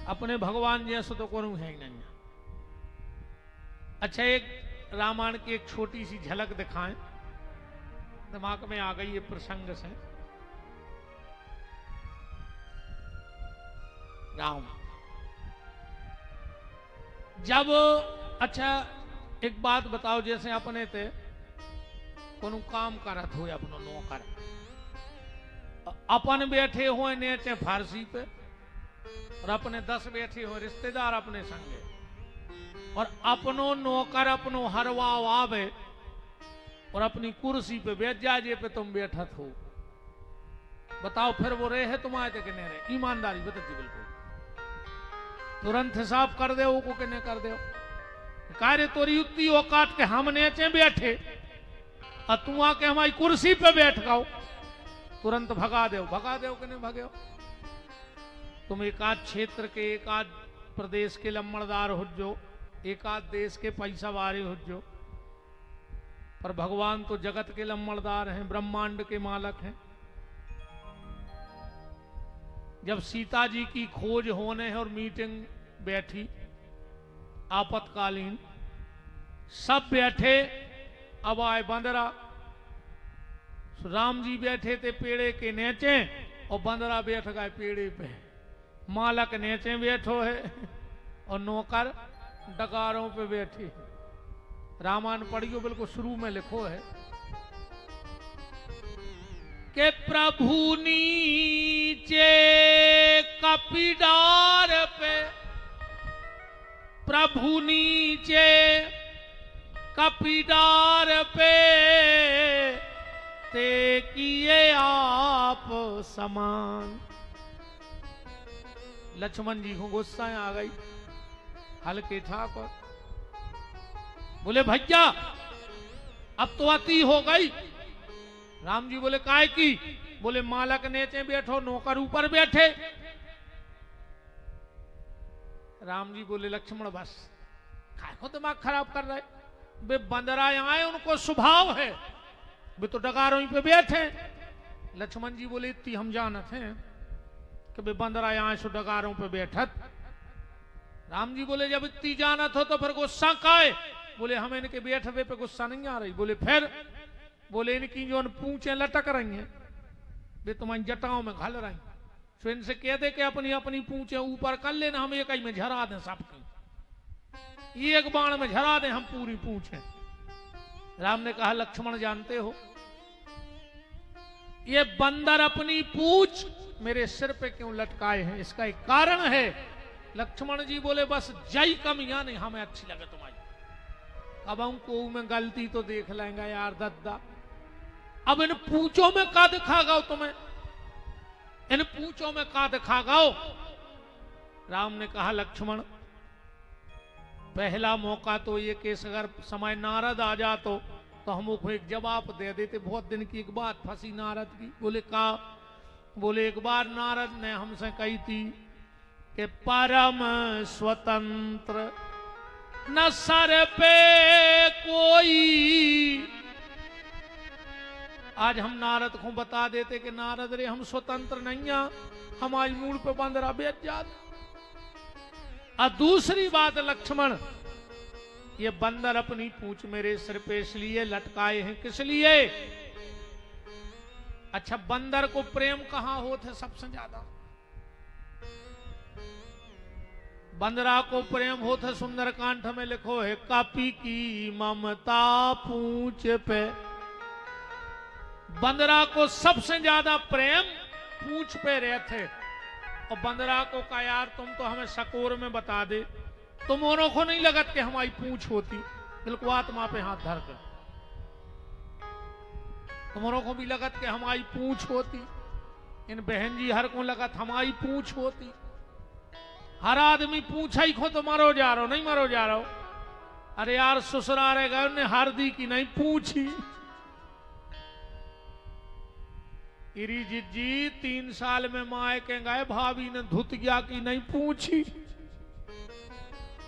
अपने भगवान जैसे तो करूं है ही नहीं। अच्छा, एक रामायण की एक छोटी सी झलक दिखाएं, दिमाग में आ गई ये प्रसंग से। राम जब, अच्छा एक बात बताओ, जैसे अपने थे कोनो काम करत हो अपनो नौकर, अपन बैठे हो नीचे फारसी पे और अपने 10 बैठे हो रिश्तेदार अपने संगे, और अपनो नौकर अपनो हरवा आवे और अपनी कुर्सी पे बैठ जाए पे तुम बैठत हो, बताओ फिर वो रहे है तुम्हारे थे कि नहीं रहे? ईमानदारी बताती बिल्कुल, तुरंत हिसाब कर दे को कि नहीं कर दे। कार्य तोरी उतनी औकात के हम नीचे बैठे और तू आके हमारी कुर्सी पे बैठ गाओ, तुरंत भगा दो कि नहीं भगे। तुम एक आध क्षेत्र के, एक आध प्रदेश के लम्बड़दार हो जो, एक आध देश के पैसा वाले हो जो, पर भगवान तो जगत के लम्बड़दार हैं, ब्रह्मांड के मालक हैं। जब सीता जी की खोज होने है और मीटिंग बैठी आपातकालीन, सब बैठे, अब आए बंदरा, राम जी बैठे थे पेड़े के नीचे और बंदरा बैठ गए पेड़े पे, मालक नीचे बैठो है और नौकर डगारों पे बैठे। रामायण पढ़ियो, बिल्कुल शुरू में लिखो है कि प्रभु नीचे कपीडार पे, प्रभु नीचे कपीडार पे ते किए आप समान। लक्ष्मण जी को गुस्सा आ गई, हल्के ठाकुर बोले भैया अब तो अति हो गई। राम जी बोले काय की? बोले मालक नीचे बैठो, नौकर ऊपर बैठे। राम जी बोले लक्ष्मण बस, काय को दिमाग खराब कर रहे? वे बंदरा आए, उनको स्वभाव है, वे तो डगारों पे बैठे। लक्ष्मण जी बोले इतनी हम जानत हैं कि वे बंदरा आए सो डगारों पे बैठत। राम जी बोले जब इतनी जानत हो तो फिर गुस्सा काहे? बोले हमें इनके बैठवे पे गुस्सा नहीं आ रही। बोले फिर? बोले इनकी जो पूंछें लटक रही हैं वे तुम्हारी जटाओं में घल रही, तो इनसे कह दे कि अपनी अपनी पूंछें ऊपर कर लेना, हम एक ही में झरा दें सबकी, एक बाण में झरा दें हम पूरी पूंछें। राम ने कहा लक्ष्मण जानते हो ये बंदर अपनी पूंछ मेरे सिर पे क्यों लटकाए हैं? इसका एक कारण है। लक्ष्मण जी बोले बस जय कमियां नहीं हमें अच्छी लगे तुम्हारी, अब हम को में गलती तो देख लेंगे यार दद्दा, अब इन पूंछों में का दिखा गाओ तुम्हें, इन पूंछों में का दिखा गाओ। राम ने कहा लक्ष्मण पहला मौका तो ये कि अगर समय नारद आ जा तो हम उसको एक जवाब दे देते। बहुत दिन की एक बात फंसी नारद की। बोले का? बोले एक बार नारद ने हमसे कही थी कि परम स्वतंत्र न सर पे कोई। आज हम नारद को बता देते कि नारद रे हम स्वतंत्र नहीं हैं, हमारी मूड पे बंदरा बैठ जाते। और दूसरी बात लक्ष्मण, ये बंदर अपनी पूंछ मेरे सिर पे इसलिए लटकाए हैं, किस लिए? अच्छा बंदर को प्रेम कहां होते सबसे ज्यादा? बंदरा को प्रेम होता सुंदरकांड में लिखो है कपि की ममता पूंछ पे। बंदरा को सबसे ज्यादा प्रेम पूंछ पे रहते। और बंदरा को कहा यार तुम तो हमें सकोर में बता दे, तुमों को नहीं लगत कि हमारी पूंछ होती? बिल्कुल आत्मा पे हाथ धर कर, तुमों को भी लगत कि हमारी पूंछ होती? इन बहन जी हर को लगत हमारी पूंछ होती। हर आदमी पूछा ही खो तो मरो जा रहा हो, नहीं मरो जा रहा हो। अरे यार ससुराल गए उन्हें हरदी की नहीं पूछी। इरी जिज्जी 3 साल में माए के गए, भाभी ने धुतिया की नहीं पूछी।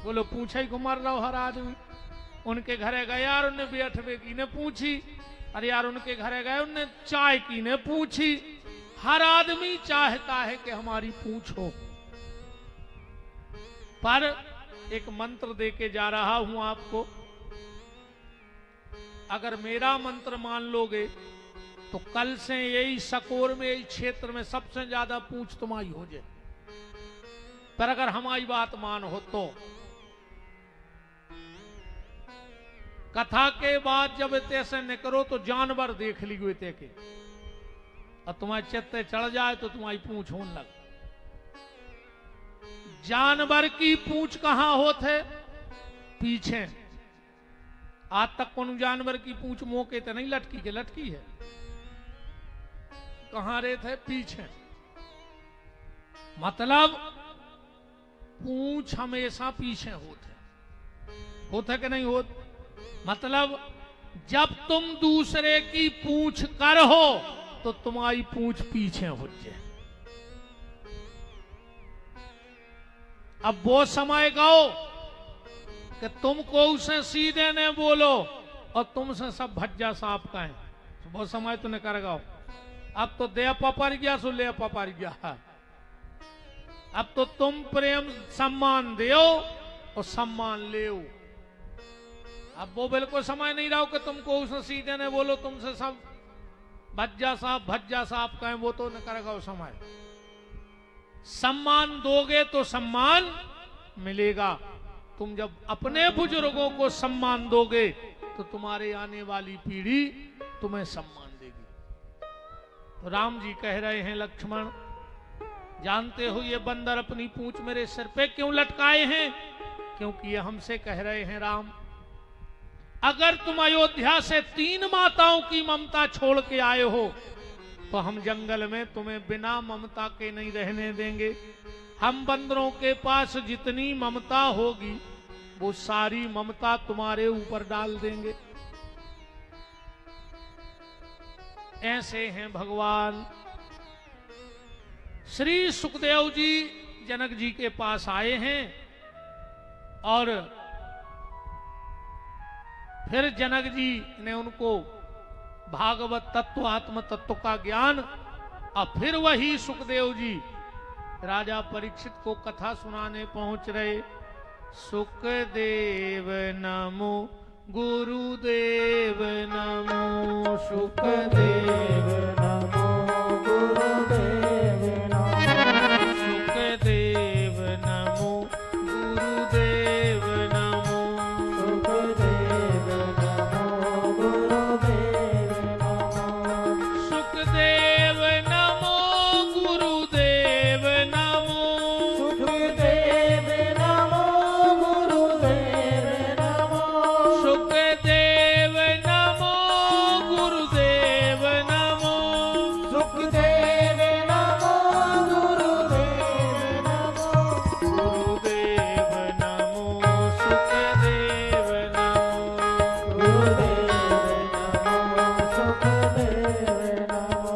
बोलो पूछा ही घुमर रहा हो हर आदमी। उनके घरे गए यार उन्हें बैठवे की ने पूछी। अरे यार उनके घरे गए उन्हें चाय की ने पूछी। हर आदमी चाहता है कि हमारी पूछ हो। पर एक मंत्र दे के जा रहा हूं आपको। अगर मेरा मंत्र मान लोगे तो कल से यही सकोर में, यही क्षेत्र में सबसे ज्यादा पूछ तुम्हारी हो जाए। पर अगर हमारी बात मान हो तो कथा के बाद जब तैसे निकलो तो जानवर देख लियो ते के, और तुम्हारे चित्ते चढ़ जाए तो तुम्हारी पूछ होने लग। जानवर की पूछ कहां होते? पीछे। आज तक कौन जानवर की पूछ मौके तो नहीं लटकी के? लटकी है। कहां रहे थे? पीछे। मतलब पूछ हमेशा पीछे होते कि नहीं होते? मतलब जब तुम दूसरे की पूछ कर हो तो तुम्हारी पूछ पीछे हो जाए। अब वो समय गाओ कि तुमको उसे सीधे ने बोलो और तुमसे सब भज्जा साफ कहें, वो समय तो नहीं कर गाओ। अब तो दे पपर गया सो ले पपर गया। अब तो तुम प्रेम सम्मान दो और सम्मान ले। अब वो बिल्कुल समय नहीं रहा कि तुमको उसे सीधे ने बोलो, तुमसे सब भज्जा साहब कहें, वो तो न करेगा वो समय। सम्मान दोगे तो सम्मान मिलेगा। तुम जब अपने बुजुर्गों को सम्मान दोगे तो तुम्हारे आने वाली पीढ़ी तुम्हें सम्मान देगी। तो राम जी कह रहे हैं, लक्ष्मण जानते हो ये बंदर अपनी पूंछ मेरे सिर पे क्यों लटकाए हैं? क्योंकि ये हमसे कह रहे हैं, राम अगर तुम अयोध्या से 3 माताओं की ममता छोड़ के आए हो तो हम जंगल में तुम्हें बिना ममता के नहीं रहने देंगे। हम बंदरों के पास जितनी ममता होगी वो सारी ममता तुम्हारे ऊपर डाल देंगे। ऐसे हैं भगवान। श्री सुखदेव जी जनक जी के पास आए हैं और फिर जनक जी ने उनको भागवत तत्व, आत्म तत्व का ज्ञान, और फिर वही सुखदेव जी राजा परीक्षित को कथा सुनाने पहुंच रहे। सुखदेव नमो गुरुदेव नमो, सुखदेव नमो गुरुदेव नमो, सुखदेव नमो गुरुदेव नमो, सुखदेव नमो गुरुदेव नमो, सुखदेव नमो गुरुदेव नमो, सुखदेव नमो गुरुदेव नमो, सुखदेव नमो गुरुदेव नमो, सुखदेव नमो गुरुदेव नमो, गुरुदेव नमो सुखदेव नमो, गुरुदेव नमो सुखदेव नमो।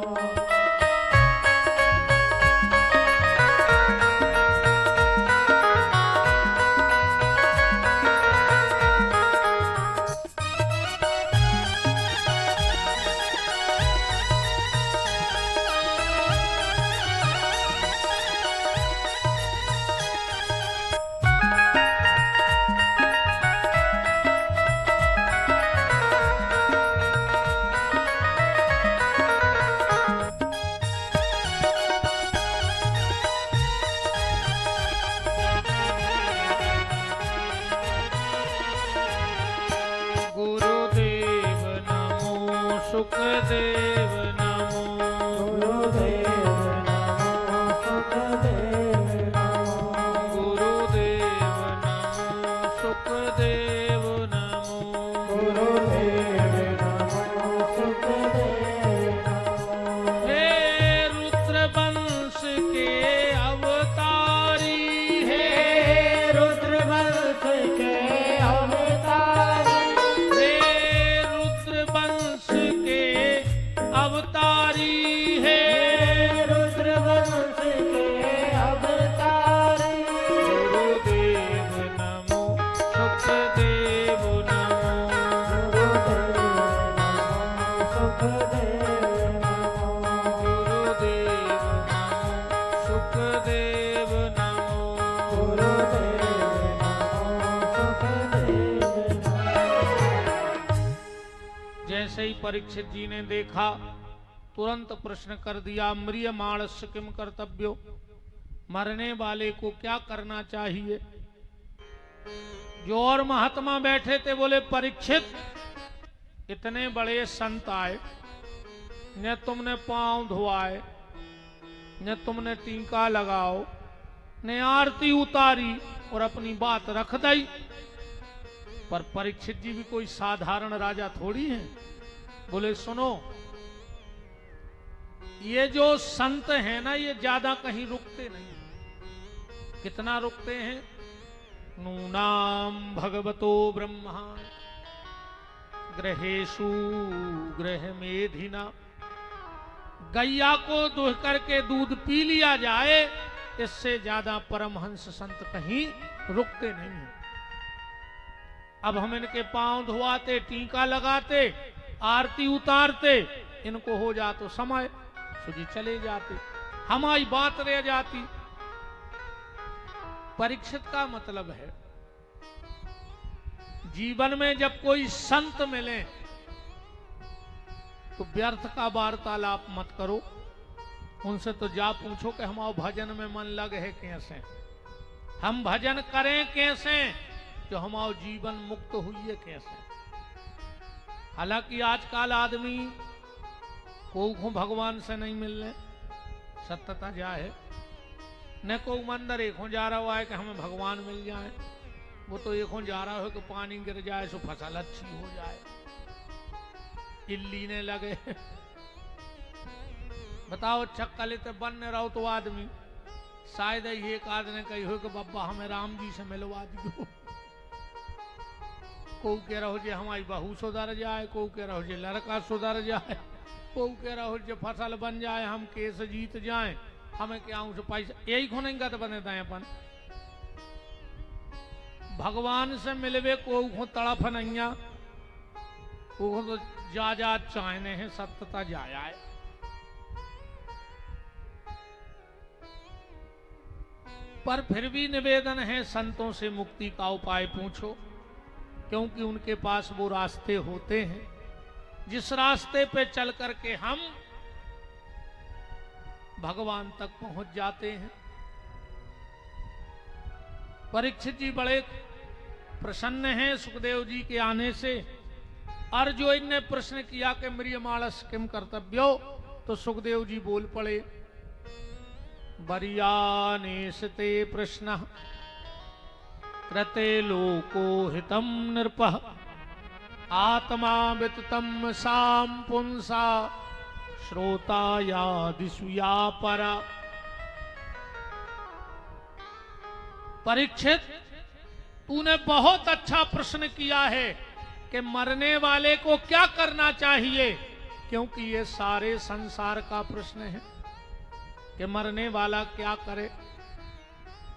गुरुदेव नमो सुखदेव नमो, गुरुदेव नमो सुखदेव नमो, गुरुदेव नमो सुखदेव नमो, गुरुदेव नमो सुखदेव नमो। हे रुद्र वंश के अवतारी, हे रुद्र वंश के अवतारी, हे रुद्र वंश के ही परीक्षित जी ने देखा, तुरंत प्रश्न कर दिया, म्रियमाणस्य किम कर्तव्यो, मरने वाले को क्या करना चाहिए। जो और महात्मा बैठे थे बोले, परीक्षित इतने बड़े संत आए, न तुमने पांव धोआए, न तुमने टीका लगाओ, ने आरती उतारी और अपनी बात रख दी। पर परीक्षित जी भी कोई साधारण राजा थोड़ी हैं। बोले सुनो, ये जो संत हैं ना, ये ज्यादा कहीं रुकते नहीं। कितना रुकते हैं? नूनाम भगवतो ब्रह्मा ग्रहेशु ग्रह मेधिना। गैया को दुह करके दूध पी लिया जाए, इससे ज्यादा परमहंस संत कहीं रुकते नहीं हैं। अब हम इनके पांव धोआते, टीका लगाते, आरती उतारते, इनको हो जा तो समय सुजी चले जाते, हमारी बात रह जाती। परीक्षित का मतलब है, जीवन में जब कोई संत मिले तो व्यर्थ का वार्तालाप मत करो। उनसे तो जा पूछो कि हमारे भजन में मन लगे है कैसे, हम भजन करें कैसे, जो हमारा जीवन मुक्त हुई है कैसे। हालांकि आजकल आदमी को भगवान से नहीं मिलने, सत्यता जाए न को मंदिर एक हो जा रहा हुआ है कि हमें भगवान मिल जाए, वो तो एक हो जा रहा हो कि पानी गिर जाए सो फसल अच्छी हो जाए, इल्ली ने लगे। बताओ चक्कले तो बनने रहो तो आदमी, शायद एक आदमी कही हो कि बाबा हमें राम जी से मिलवा दियो। को कह रहा हो जे हमारी बहू सुधर जाए, को कह रहा हो जे लड़का सुधर जाए, को कह रहा हो जे फसल बन जाए, हम केस जीत जाए, हमें क्या उनसे पैसा, यही को नहीं गत बने थे अपन। भगवान से मिलवे को तड़फ नहीं, वो तो जा चाहने हैं, सत्यता जाया है। पर फिर भी निवेदन है, संतों से मुक्ति का उपाय पूछो, क्योंकि उनके पास वो रास्ते होते हैं जिस रास्ते पे चल करके हम भगवान तक पहुंच जाते हैं। परीक्षित जी बड़े प्रसन्न हैं सुखदेव जी के आने से, और जो इनने प्रश्न किया कि म्रियमाणस्य किम कर्तव्यो, तो सुखदेव जी बोल पड़े, बरियानेशते प्रश्न कृते लोको हितम नृपः, आत्मा विततम साम पुंसा श्रोता या दिशुया परा। परीक्षित, तूने बहुत अच्छा प्रश्न किया है कि मरने वाले को क्या करना चाहिए, क्योंकि ये सारे संसार का प्रश्न है कि मरने वाला क्या करे।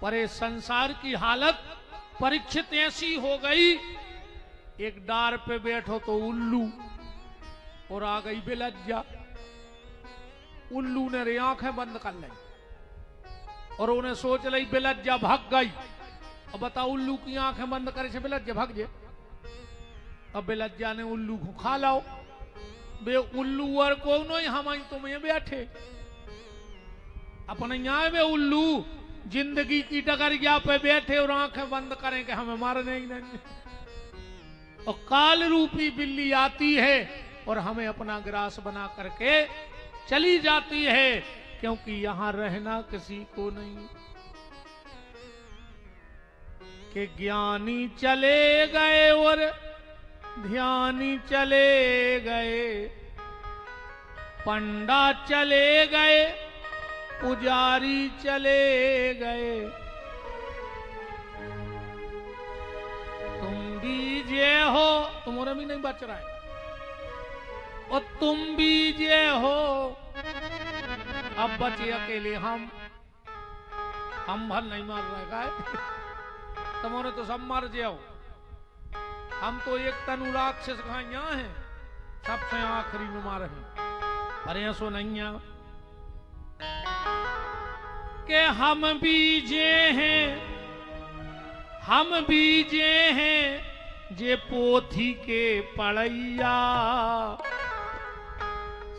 पर ये संसार की हालत परीक्षित ऐसी हो गई, एक डार पे बैठो तो उल्लू, और आ गई बेलज्जा। उल्लू ने रे आंखें बंद कर ली और उन्हें सोच ली बेलज्जा भाग गई। अब बताओ, उल्लू की आंखें बंद करे से बेलज्जा भाग जाए। अब बेलज्जा ने उल्लू को खा लाओ। बे उल्लू और को नहीं, हम तुम्हें बैठे अपने यहाँ बे उल्लू जिंदगी की डगरिया पे बैठे और आंखें बंद करें कि हमें मारने ही नहीं। और काल रूपी बिल्ली आती है और हमें अपना ग्रास बना करके चली जाती है, क्योंकि यहां रहना किसी को नहीं। कि ज्ञानी चले गए और ध्यानी चले गए, पंडा चले गए, पुजारी चले गए, तुम भी जे हो, तुम्हारा भी नहीं बच रहा है, और तुम भी जे हो, अब बचे अकेले हम भर नहीं मार रहे गाय, तुम्हारे तो सब मर जाओ। हम तो एक तनु राक्षस यहाँ हैं, सबसे आखिरी में मारे हैं, पर ऐसो नहीं है कि हम बीजे हैं, हम बीजे हैं जे पोथी के पढ़ैया।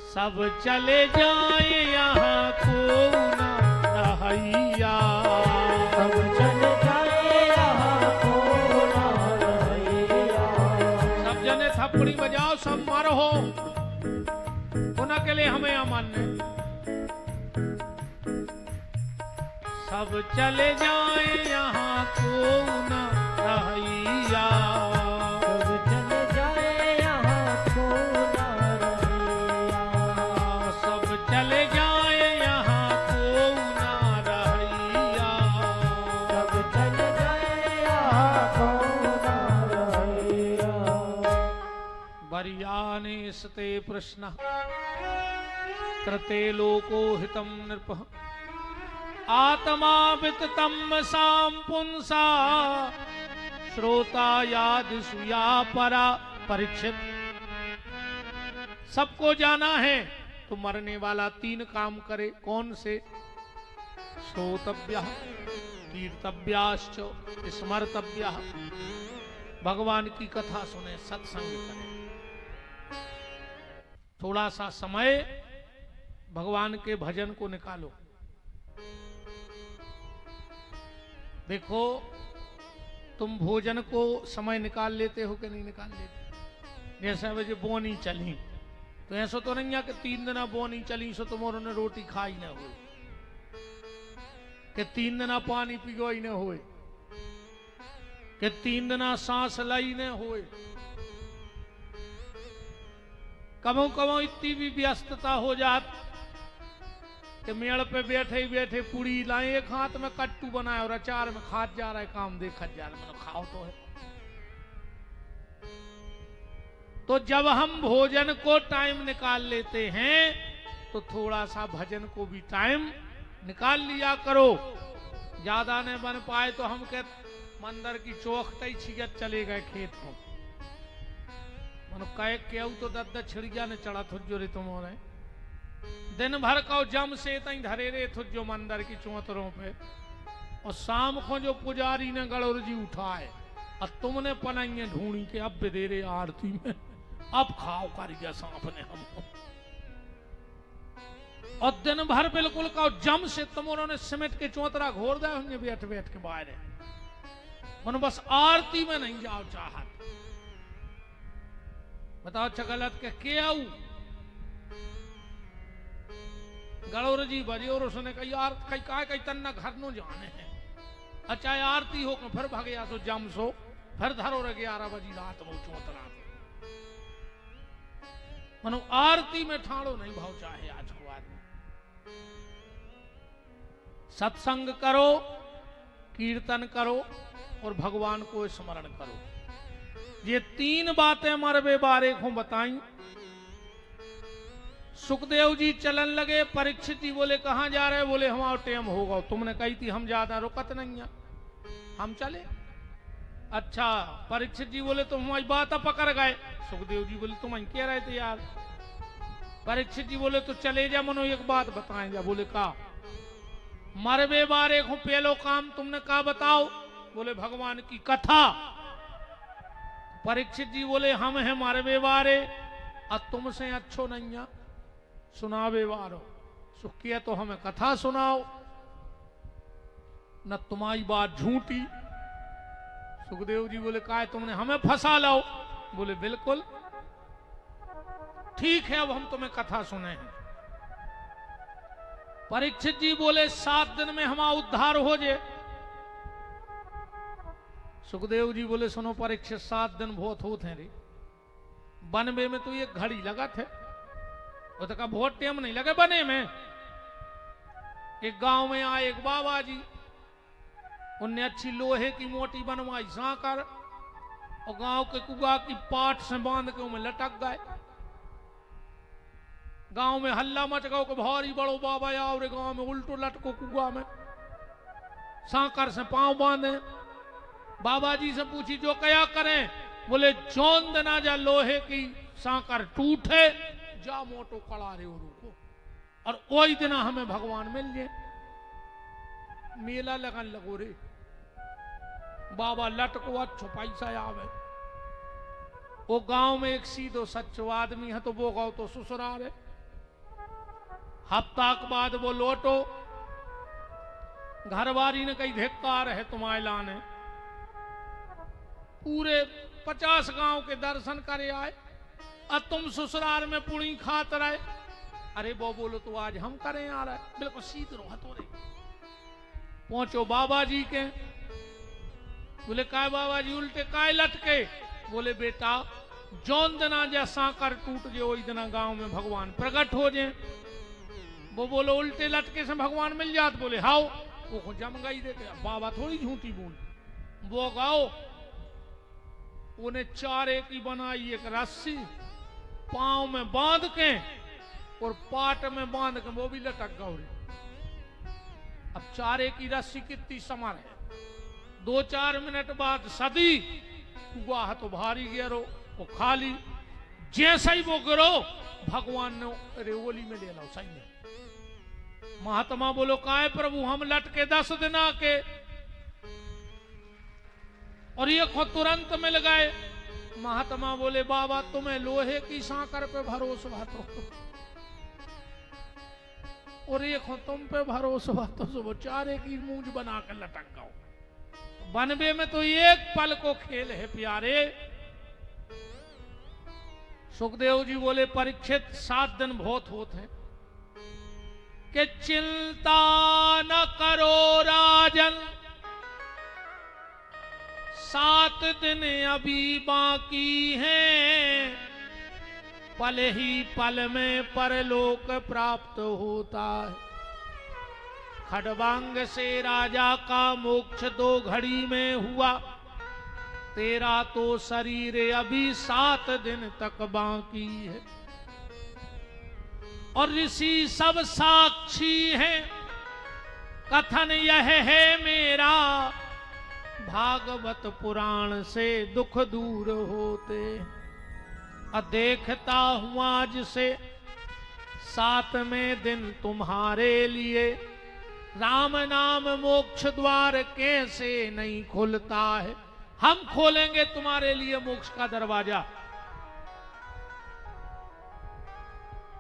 सब चले जाए यहाँ को ना रहैया। सब चले जाए यहाँ को ना रहैया। सब जने थप्पड़ी बजाओ, सब मारो हो, उन्हें के लिए हमें अमान्य। सब चले जाए यहाँ को ना रहैया। सब चले जाए यहाँ को ना रहैया। सब चले जाए यहाँ को ना रहैया। सब चले जाए यहाँ को ना रहैया। वर्याने सते प्रश्न कृते लोको हितम नृपः आत्मा विततम साम पुंसा श्रोता याद सुया परा। परीक्षित, सबको जाना है तो मरने वाला 3 काम करे। कौन से? श्रोतव्य, कीर्तव्याश्च, स्मर्तव्य। भगवान की कथा सुने, सत्संग करें। थोड़ा सा समय भगवान के भजन को निकालो। देखो, तुम भोजन को समय निकाल लेते हो कि नहीं निकाल लेते? जैसे बजे बोनी चली तो ऐसा तो नहीं है कि 3 दिन बोनी चली सो तुम्हारों ने रोटी खाई ना हो, कि 3 दिन पानी पियो ही न होए, कि 3 दिन सांस लाई न होए। कबो कबो इतनी भी व्यस्तता हो जात कि मेड़ पे बैठे ही बैठे पूरी लाए, एक हाथ में कट्टू बनाए और अचार में खात जा रहा है, काम देखा जा रहा है, खाओ तो है। तो जब हम भोजन को टाइम निकाल लेते हैं तो थोड़ा सा भजन को भी टाइम निकाल लिया करो। ज्यादा नहीं बन पाए तो हम के मंदिर की चौखट छिगत चले गए खेत को, मनो कह केऊ तो दद्दा छिड़िया ने चढ़ा थुजो रे तुम्हारे दिन भर का जम से तई धरे रे थुजो मंदिर की चौतरों पे, और शाम को जो पुजारी ने गड़ोर जी उठाए और तुमने पनाइए ढूंढी के अब दे रे आरती में, अब खाओ कारिया सांप ने हमको। और दिन भर बिल्कुल का जम से तुमों ने सिमट के चौतरा घोर दिया होंगे बैठ बैठ के बाहर, मन बस आरती में नहीं जाओ चाहत। बताओ अच्छा गलत के आऊ? गड़ोर जी बजे और उसने कही यार कई तन्ना घर नो जाने हैं। अच्छा आरती हो फिर भगया सो जम सो, फिर धरो रे 11 बजी रात में चौतरा मनो आरती में ठाड़ो नहीं भाव चाहे। आज को आदमी सत्संग करो, कीर्तन करो और भगवान को स्मरण करो। ये 3 बातें मरबे बारे को बताई। सुखदेव जी चलन लगे, परीक्षित जी बोले कहां जा रहे? बोले हमारा टेम होगा, तुमने कही थी हम ज्यादा रुकत नहीं है, हम चले। अच्छा, परीक्षित जी बोले तो हमारी बात पकड़ गए। सुखदेव जी बोले तुम कह रहे थे यार। परीक्षित जी बोले तो चले जा, मनो एक बात बताएं जा। बोले का? मरबे बारे को पहलो काम तुमने का बताओ? बोले भगवान की कथा। परीक्षित जी बोले हम हैं मरबे बारे और तुमसे अच्छो नहीं है सुनावे वारो। सुखिया तो हमें कथा सुनाओ, न तुम्हारी बात झूठी। सुखदेव जी बोले का है तुमने हमें फंसा लाओ? बोले बिल्कुल ठीक है, अब हम तुम्हें कथा सुने हैं। परीक्षित जी बोले 7 दिन में हमारा उद्धार हो जाए। सुखदेव जी बोले सुनो परीक्षित, 7 दिन बहुत होते हैं रे, बनवे में तो ये घड़ी लगा थे, वो तो का बहुत टाइम नहीं लगे बने में। एक गांव में आए एक बाबा जी, उनने अच्छी लोहे की मोटी बनवाई सांकर और गांव के कुआ की पाट से बांध के उनमें लटक गए। गांव में हल्ला मच गया कि भारी बड़ो बाबा और गांव में उल्टो लटको कुआ में, सांकर से पांव बांधे। बाबा जी से पूछी जो क्या करें? बोले जौन दना जा लोहे की सांकर टूटे जा मोटो कड़ा रे को, और वही दिन हमें भगवान मिल जाए। मेला लगन लगो रे, बाबा लटको अच्छो पैसा आवे। वो गांव में एक सीधो सच्चो आदमी है तो वो गाँव तो ससुराल है, हफ्ता के बाद वो लौटो, घरवारी ने कही धिक्कार है तुम्हारे लाने, पूरे 50 गांव के दर्शन करे आए और तुम ससुराल में पुड़ी खात रहे। अरे वो बोलो तो आज हम करें आ रहा है, बिल्कुल सीध रो हथोरे। पहुंचो बाबा जी के, बोले काय बाबा जी उल्टे काय लटके? बोले बेटा जौन दिना जैसा कर टूट जे वही दिना गांव में भगवान प्रकट हो जाए। वो बोलो उल्टे लटके से भगवान मिल जात? बोले हाओ। वो जम गई देखे, बाबा थोड़ी झूठी बोल। वो गाओ, उन्हें चारे की बनाई एक रस्सी, पांव में बांध के और पाट में बांध के वो भी लटक गौरी। अब चारे की रस्सी कितनी समर है, 2-4 मिनट बाद सदी हुआ तो भारी गिरो, वो खाली। जैसे ही वो गिरो भगवान ने रेवोली में ले लो सही में। महात्मा बोलो काय प्रभु हम लटके 10 दिन के और ये खुद तुरंत मिल गए। महात्मा बोले बाबा तुम्हें लोहे की सांकर पे भरोसा भातो और ये खुद तुम पे भरोसा भातो, सो वो चारे की मूंज बना कर लटक गओ। बनबे में तो एक पल को खेल है प्यारे। सुखदेव जी बोले परीक्षित 7 दिन बहुत होते हैं कि चिंता न करो राजन, 7 दिन अभी बाकी हैं, पल ही पल में परलोक प्राप्त होता है। खड़बांग से राजा का मोक्ष 2 घड़ी में हुआ, तेरा तो शरीर अभी 7 दिन तक बाकी है। और ऋषि सब साक्षी हैं, कथन यह है मेरा, भागवत पुराण से दुख दूर होते। देखता हूं आज से 7वें दिन तुम्हारे लिए, राम नाम मोक्ष द्वार कैसे नहीं खुलता है। हम खोलेंगे तुम्हारे लिए मोक्ष का दरवाजा।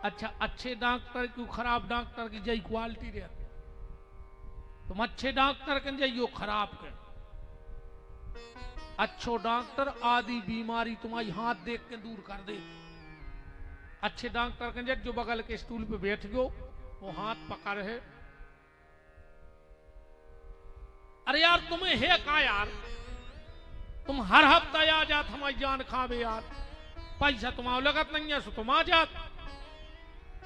अच्छा, अच्छे डॉक्टर क्यों खराब डॉक्टर की जय क्वालिटी रहती। तुम अच्छे डॉक्टर के जाइयो खराब के। अच्छो डॉक्टर आदि बीमारी तुम्हारी हाथ देख के दूर कर दे। अच्छे डॉक्टर के जो बगल के स्टूल पे बैठ गयो वो हाथ पकड़ है। अरे यार तुम्हें है का यार, तुम हर हफ्ता आ जात हमारी जान खावे यार। पैसा तुम्हारा लगत नहीं है सो तुम आ जात।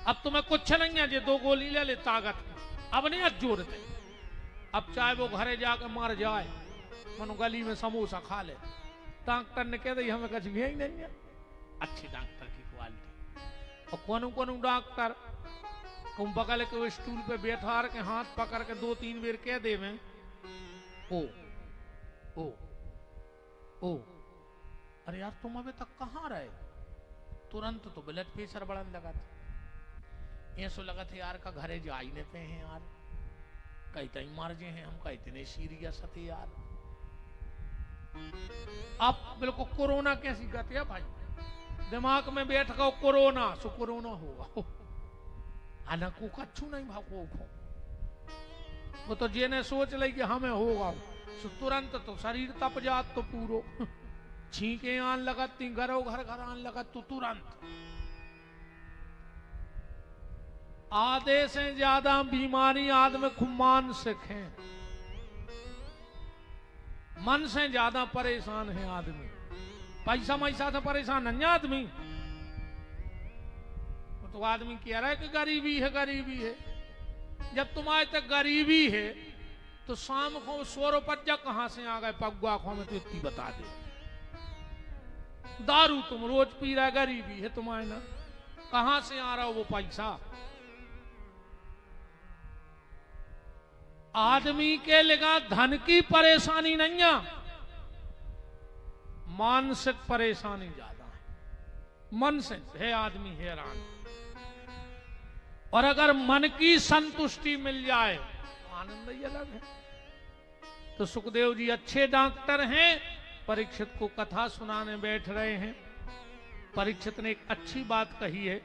अब तुम्हें कुछ नहीं है, जे 2 गोली ले ले ताकत की, अब नहीं आज जोड़ते। अब चाहे वो घरे जाकर मर जाए, मनो गली में समोसा खा ले, डॉक्टर ने कह दी हमें कुछ भी ही नहीं है। अच्छे डॉक्टर की क्वालिटी। और कौन डॉक्टर तुम बगल के स्टूल पे बैठा के हाथ पकड़ के 2-3 बेर कह दे में ओ अरे यार तुम अभी तक कहाँ रहे? तुरंत तो ब्लड प्रेशर बढ़ने लगा था। ऐसा लगा था यार का घरे जा ही नहीं पे हैं यार, कई तई मर जे हैं हम, का इतने सीरियस थे यार। आप बिल्कुल कोरोना कैसी कहते हैं भाई, दिमाग में बैठ गओ कोरोना सो कोरोना होगा। आना को कच्छू नहीं भागो, वो तो जेने सोच ले कि हमें होगा सो तुरंत तो शरीर तप जात तो पूरो छींके आन लगत, घरों घर आन लगत तो तुरंत। आधे से ज्यादा बीमारी आदमी खूब मानसिक है, मन से ज्यादा परेशान है आदमी। पैसा मैसा से परेशान नहीं आदमी, तो आदमी कह रहा है कि गरीबी है गरीबी है। जब तुम्हारे तक गरीबी है तो शाम को 100 रुपया कहां से आ गए पगुआ खो में, तो इतनी बता दे। दारू तुम रोज पी रहा है, गरीबी है तुम्हारे ना, कहां से आ रहा हो वो पैसा? आदमी के लिए धन की परेशानी नहीं है, मानसिक परेशानी ज्यादा है। मन से है आदमी हैरान, और अगर मन की संतुष्टि मिल जाए आनंद ही अलग है। तो सुखदेव जी अच्छे डॉक्टर हैं, परीक्षित को कथा सुनाने बैठ रहे हैं। परीक्षित ने एक अच्छी बात कही है,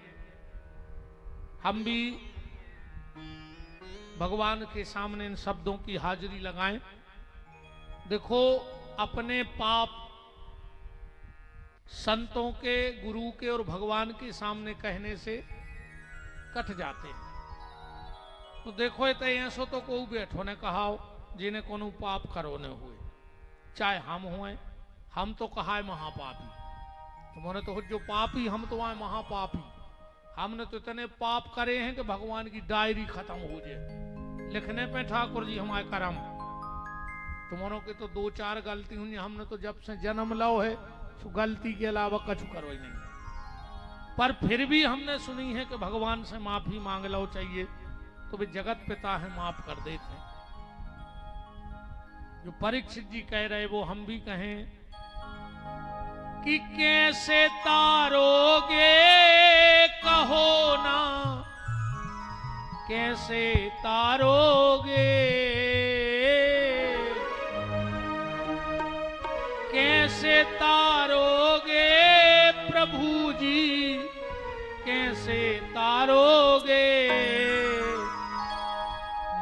हम भी भगवान के सामने इन शब्दों की हाजिरी लगाएं। देखो, अपने पाप संतों के, गुरु के और भगवान के सामने कहने से कट जाते हैं। तो देखो, ऐसो तो को बैठो ने कहा जिन्हें कोनो पाप करो न हुए, चाहे हम हुए, हम तो कहा है महापापी, तुम्हारे तो जो पापी, हम तो आए महापापी। हमने तो इतने पाप करे हैं कि भगवान की डायरी खत्म हो जाए लिखने पे, ठाकुर जी हमारे कर्म। तुम्हारों के तो 2-4 गलती हुई, हमने तो जब से जन्म लो है तो गलती के अलावा कछु करो ही नहीं। पर फिर भी हमने सुनी है कि भगवान से माफी मांग लो चाहिए, तो वे जगत पिता है, माफ कर देते हैं। जो परीक्षित जी कह रहे वो हम भी कहें कि कैसे तारोगे कहो ना, कैसे तारोगे, कैसे तारोगे प्रभु जी, कैसे तारोगे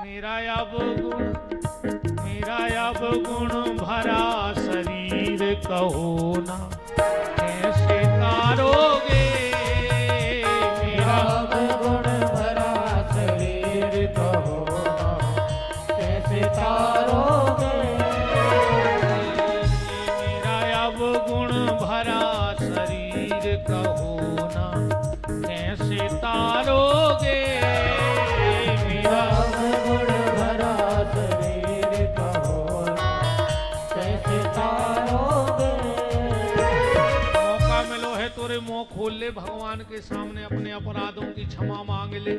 मेरा अब गुण भरा शरीर कहो ना, कैसे तारोगे मेरा अब गुण भरा शरीर कहो ना, कैसे तारोगे मेरा अब गुण भरा शरीर कहो ना, कैसे तारोगे मेरा अब गुण भरा शरीर कहो ना, कैसे तारोगे। मौका मिलो है तोरे मुंह खोल ले, भगवान के सामने अपने अपराधों की क्षमा मांग ले।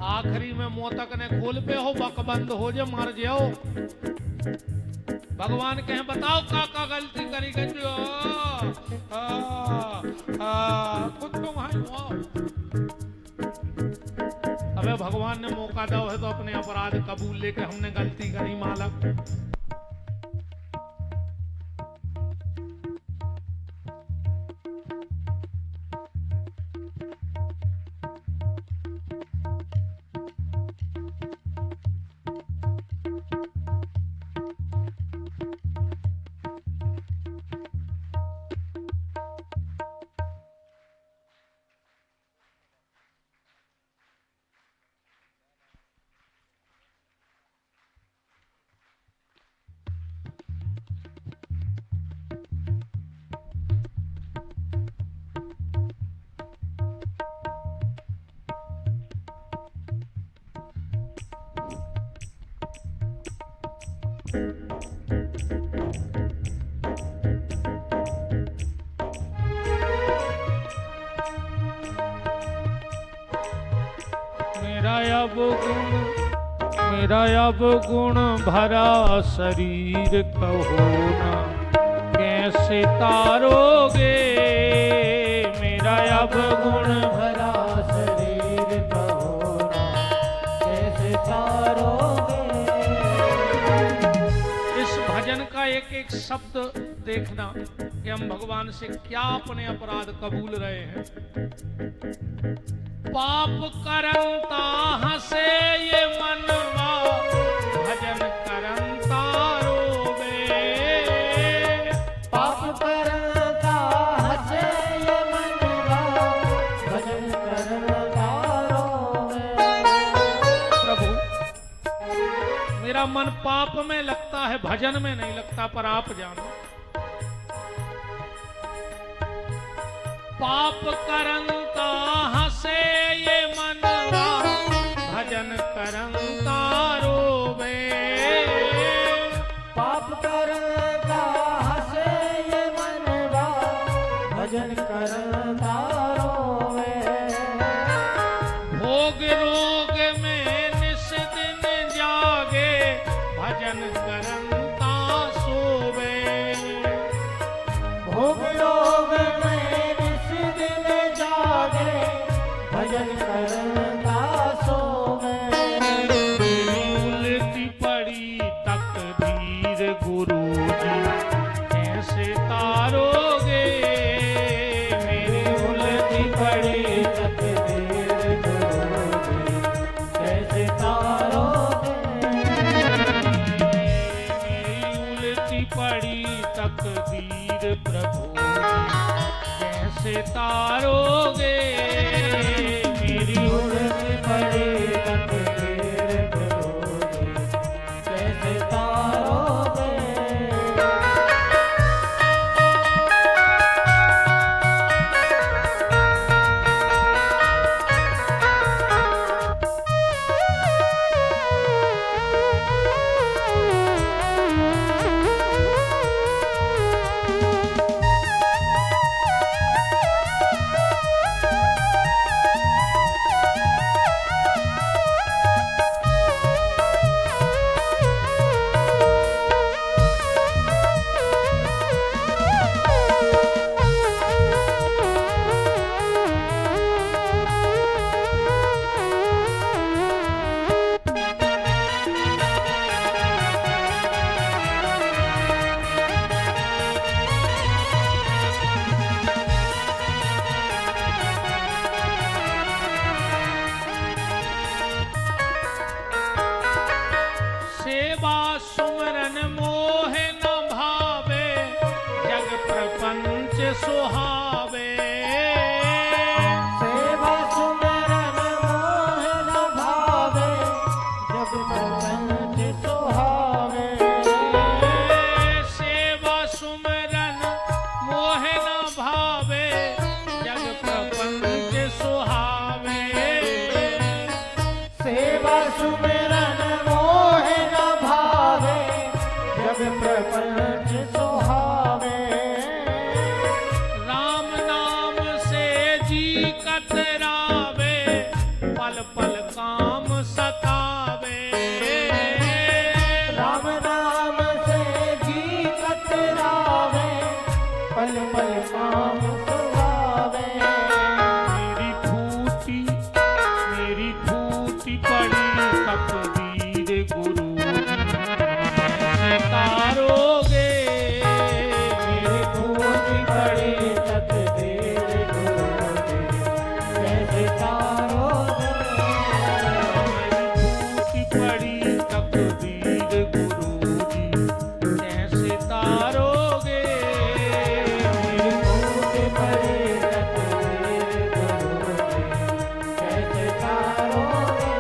आखिरी में मोतक ने खोल पे हो, बक बंद हो जे, मर जाओ। भगवान कहें बताओ का गलती करी गई, कुत्तों भाई अबे भगवान ने मौका दो है तो अपने अपराध कबूल लेके हमने गलती करी मालक। मेरा अब गुण भरा शरीर कहो ना, कैसे तारोगे मेरा अब गुण भरा शरीर कहो ना, कैसे तारोगे। इस भजन का एक एक शब्द देखना कि हम भगवान से क्या अपने अपराध कबूल रहे हैं। पाप करंता हसे ये मनवा, भजन करंता रोवे। पाप करता हसे ये मनवा, भजन करता रोवे। प्रभु, मेरा मन पाप में लगता है, भजन में नहीं लगता, पर आप जानो। पाप करंता हसे ये मनवा, भजन करंता रोवे। पाप करता हसे ये मनवा, भजन करता रोवे। भोग रोग में निस दिन जागे, भजन करंता सोवे। भोग रोग में निस दिन जागे, भजन करता सोवे। उलटी पड़ी तकदीर गुरु जी, कैसे तारोगे मेरी उलटी पड़ी तकदीर गुरु जी, पड़ी तकदीर प्रभु कैसे तारोगे मेरी उड़नी पड़ी तकदीर प्रभु कैसे तारोगे। सेवा सुमरन मोह न भावे जग प्रपंच सुहावे सेवा सुमरन मोह न भावे जग प्रपंच सुहावे। सेवा सुमरन मोह न भावे जग प्रपंच सुहावे सेवा सुमरन मोह न भावे जग प्रपंच सुहावे। राम नाम से जी कतरावे पल पल काम सतावे राम नाम से जी कतरावे पल पल काम सुहावे। मेरी फूटी पड़ी तकदीर गुरु कैसे तारोगे मेरी फूटी पड़ी तकदीर गुरु कैसे तारोगे। फूटी पड़ी तकदीर गुरु जी कैसे तारोगे मेरी फूटी पड़ी तकदीर गुरु कैसे तारोगे।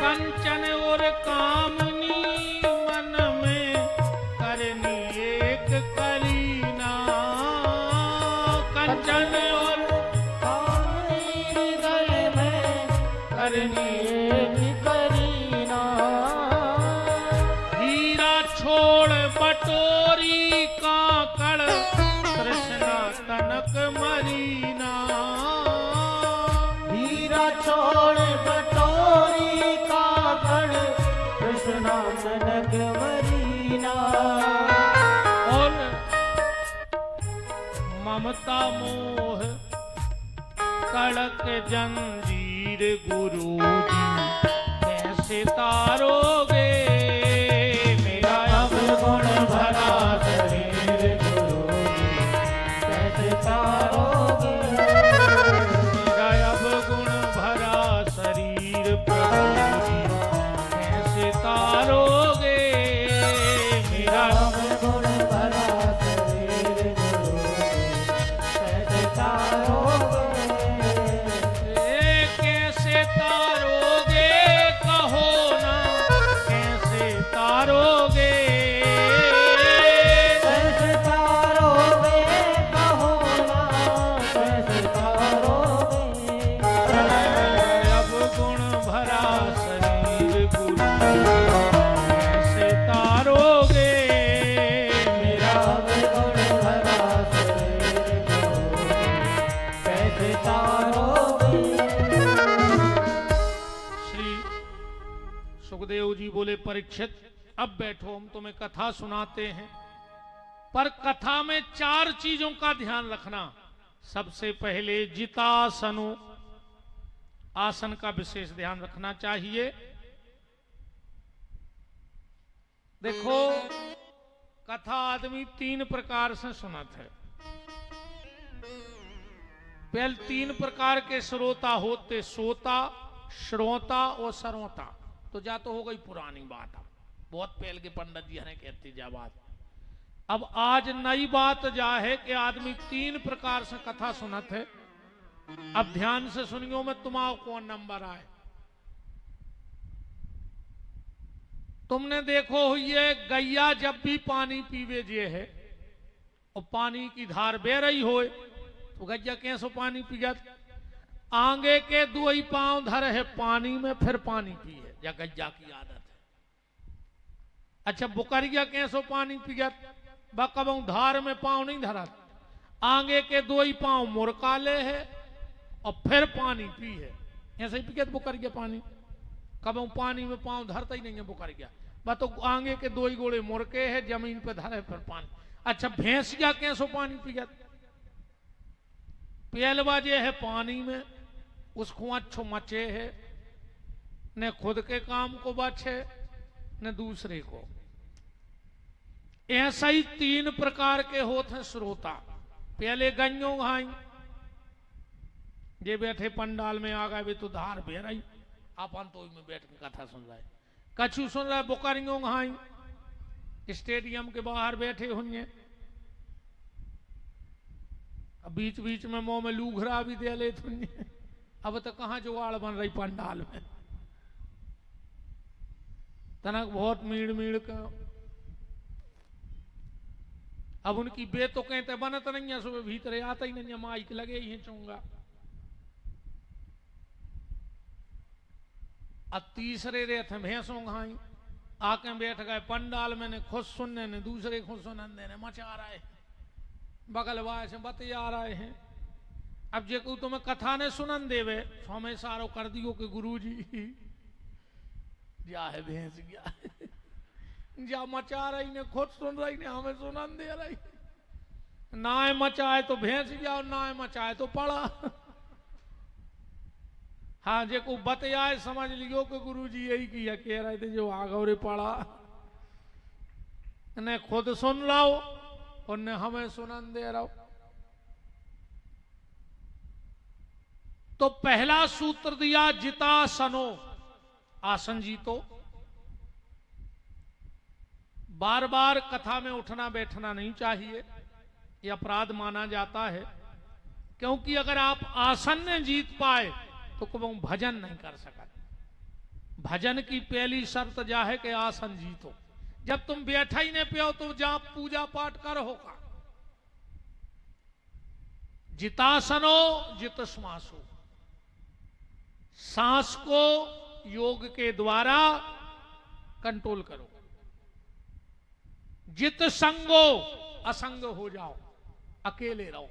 कंचन और कामनी मन में करनी एक करीना कंचन और कामनी हृदय में करनी एक करीना। हीरा छोड़ बटोरी काकड़ कृष्णा तनक मरीना हीरा छोड़ बटोरी काकड़ कृष्णा जनक मरीना। और ममता मोह कड़क जंजीर गुरु जी कैसे तारोगे मेरा अब गुण भरा शरीर गुरु कैसे तारोगे। मेरा अब गुण भरा शरीर प्रभु जी कैसे तारोगे मेरा अब गुण भरा शरीर गुरु कैसे तारोगे। कैसे तारोगे कहो ना बोले परीक्षित अब बैठो, हम तुम्हें कथा सुनाते हैं, पर कथा में 4 चीजों का ध्यान रखना। सबसे पहले जितासनो, आसन का विशेष ध्यान रखना चाहिए। देखो, कथा आदमी 3 प्रकार से सुनत है। पहले 3 प्रकार के श्रोता होते, सोता, श्रोता और सरोता। तो जा तो हो गई पुरानी बात, बहुत पहले के पंडित जी ने कहती जा बात। अब आज नई बात जा है कि आदमी 3 प्रकार से कथा सुनत है। अब ध्यान से सुनियो, मैं तुम्हारा कौन नंबर आए। तुमने देखो ये गैया जब भी पानी पीवे जे है और पानी की धार बह रही हो, तो गैया कैसो पानी पियत? आगे के 2 पांव धर है पानी में, फिर पानी पिए, या गैया की आदत है। अच्छा, बुकरिया कैसो पानी पियत? बकबों धार में पांव नहीं धरत, आगे के 2 पांव मुरकाले है और फिर पानी पी है। ऐसे ही पियत बुकरिया पानी, कबों पानी में पांव धरता ही नहीं है बुकरिया, बस तो आगे के 2 गोड़े मुरके है, जमीन पे धरे फिर पानी। अच्छा, भैंसिया कैसो पानी पियत? पेलवा जे है पानी में, उसको अच्छो मचे है, न खुद के काम को बचे न दूसरे को। ऐसा ही 3 प्रकार के होते हैं श्रोता। पहले गन्यों घाई, जे बैठे पंडाल में आ गए वे तो धार बह रही, अपन तो में बैठ के कथा सुन रहे। कछु सुन रहे बुकरियों घाई, स्टेडियम के बाहर बैठे होंगे, बीच बीच में मुंह में लूघरा भी दे ले थुन्ने। अब तो कहां जुगाड़ बन रही पंडाल में, तनक बहुत मीड़ मीड़ का। अब उनकी बे तो कहते बनत नहीं है, सुबह भीतर आता ही नहीं है, माइक लगे ही चूंगा। अब तीसरे रेत भैंसों घाई, आके बैठ गए पंडाल में, ने खुद सुनने ने दूसरे खुद सुनन देने मचा रहे हैं, बगल वाले से बतिया रहे हैं। अब जे को तुम्हें कथा ने सुनन देवे तो हमें सारो कर दियो कि गुरुजी जा है भैंस गया जा मचा रही ने खुद सुन रही ने हमें सुनन दे रही। ना मचाए तो भैंस गया और ना मचाए तो पड़ा। हाँ, जे को बतियाए समझ लियो कि गुरुजी यही किया कह रहे थे, जो आगौरे पड़ा ने खुद सुन रहो और ने हमें सुनन दे रहो। तो पहला सूत्र दिया जितासनो, आसन जीतो। बार बार कथा में उठना बैठना नहीं चाहिए, यह अपराध माना जाता है। क्योंकि अगर आप आसन ने जीत पाए तो कभी भजन नहीं कर सका। भजन की पहली शर्त जा है कि आसन जीतो। जब तुम बैठा ही नहीं पे हो तो जा पूजा पाठ कर होगा। जितासनो जित श्वासो, सांस को योग के द्वारा कंट्रोल करो। जित संगो, असंग हो जाओ, अकेले रहो।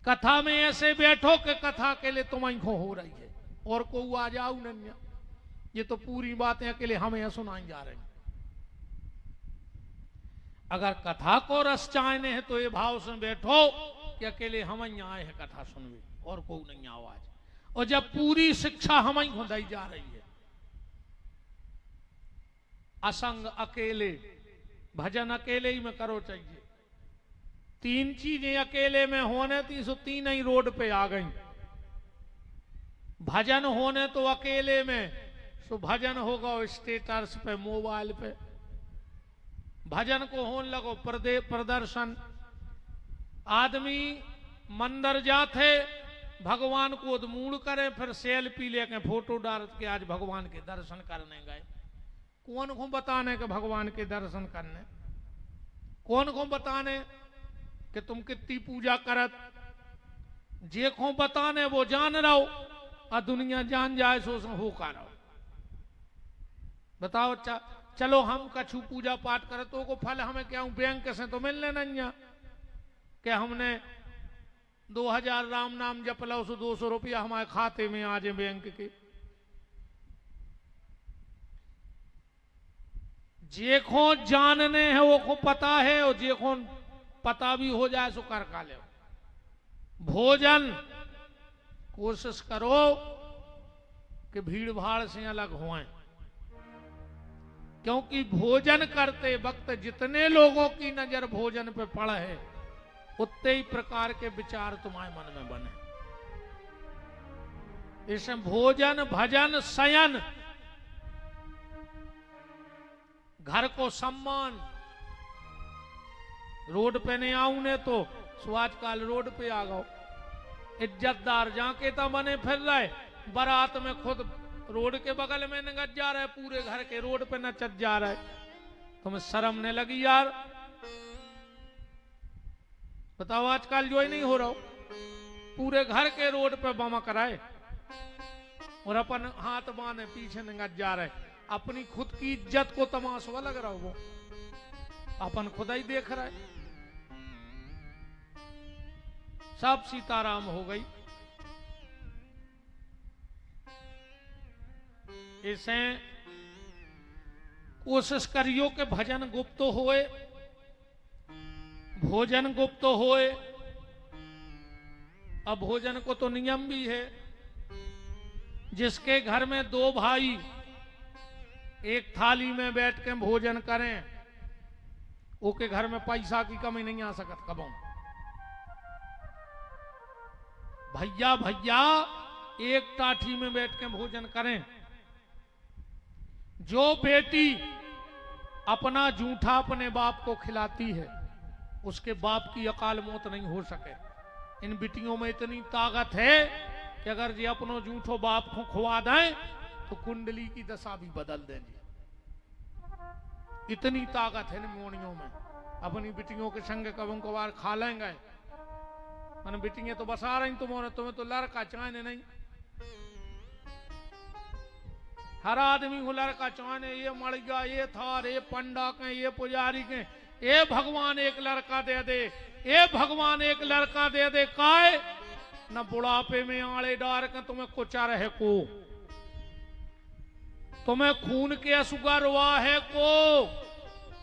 कथा में ऐसे बैठो कि कथा अकेले तुम्हारी हो रही है और को आ जाओ नहीं, ये तो पूरी बातें अकेले हमें सुनाई जा रही। अगर कथा को रस चाहने हैं तो ये भाव से बैठो कि अकेले हम यहाँ आए हैं कथा सुनवे और को नहीं आवाज। और जब पूरी शिक्षा हम ही खुदाई जा रही है, असंग अकेले, भजन अकेले ही में करो चाहिए। 3 चीजें अकेले में होने थी सो 3 ही रोड पे आ गई। भजन होने तो अकेले में सो भजन होगा स्टेटस पे, मोबाइल पे। भजन को होने लगो प्रदर्शन। आदमी मंदिर जाते भगवान को उद्मूल करे, फिर सेल्फी लेके फोटो डाल के आज भगवान के दर्शन करने गए। कौन को बताने के भगवान के दर्शन करने? कौन को बताने कि तुम कितनी पूजा करत? जे को बताने वो जान रहो और दुनिया जान जाए सो हो का रहो। बताओ, चलो हम कछु पूजा पाठ करे तो को फल हमें क्या बैंक से तो मिलने नहीं कि हमने 2000 राम नाम जप लो सो 200 रुपया हमारे खाते में आ जाए बैंक के। जेखो जानने है वो को पता है, और जेखो पता भी हो जाए सो कर का ले। भोजन कोशिश करो कि भीड़ भाड़ से अलग होएं, क्योंकि भोजन करते वक्त जितने लोगों की नजर भोजन पे पड़ है, उतने ही प्रकार के विचार तुम्हारे मन में बने। इसमें भोजन भजन शयन, घर को सम्मान। रोड पे नहीं आऊं ने तो सो आजकल रोड पे आ गओ, इज्जतदार जाके तो बने फिर रहे, बारात में खुद रोड के बगल में नगज जा रहा है, पूरे घर के रोड पे नचत जा रहा है। तुम्हें शर्म नहीं लगी यार? बताओ आजकल जो ही नहीं हो रहा, पूरे घर के रोड पे बमक रहे और अपन हाथ बांधे पीछे नगज जा रहे। अपनी खुद की इज्जत को तमाशा लग रहा हो, वो अपन खुदा ही देख रहा है। सब सीताराम हो गई। इसे कोशिश करियो कि भजन गुप्त होए, भोजन गुप्त होए। अब भोजन को तो नियम भी है, जिसके घर में दो भाई एक थाली में बैठ के भोजन करें, ओके घर में पैसा की कमी नहीं आ सकत कबो। भैया भैया एक टाठी में बैठ के भोजन करें। जो बेटी अपना जूठा अपने बाप को खिलाती है, उसके बाप की अकाल मौत नहीं हो सके। इन बेटियों में इतनी ताकत है कि अगर ये अपनो जूठो बाप को खुआ दें तो कुंडली की दशा भी बदल देंगे। इतनी ताकत है इन मोनियों में। अपनी बेटियों के संग कभी कभार खा लेंगे। मैंने बेटियां तो बसा रही तुम्हें तो लड़का चाहने नहीं। हर आदमी को लड़का चाहने, ये मड़िया, ये थार, ये पंडा के, ये पुजारी के, ये भगवान एक लड़का दे दे, ये भगवान एक लड़का दे दे। काय न बुढ़ापे में आड़े डार के तुम्हें कुचा रहे को, तुम्हें खून के असुगर हुआ है को,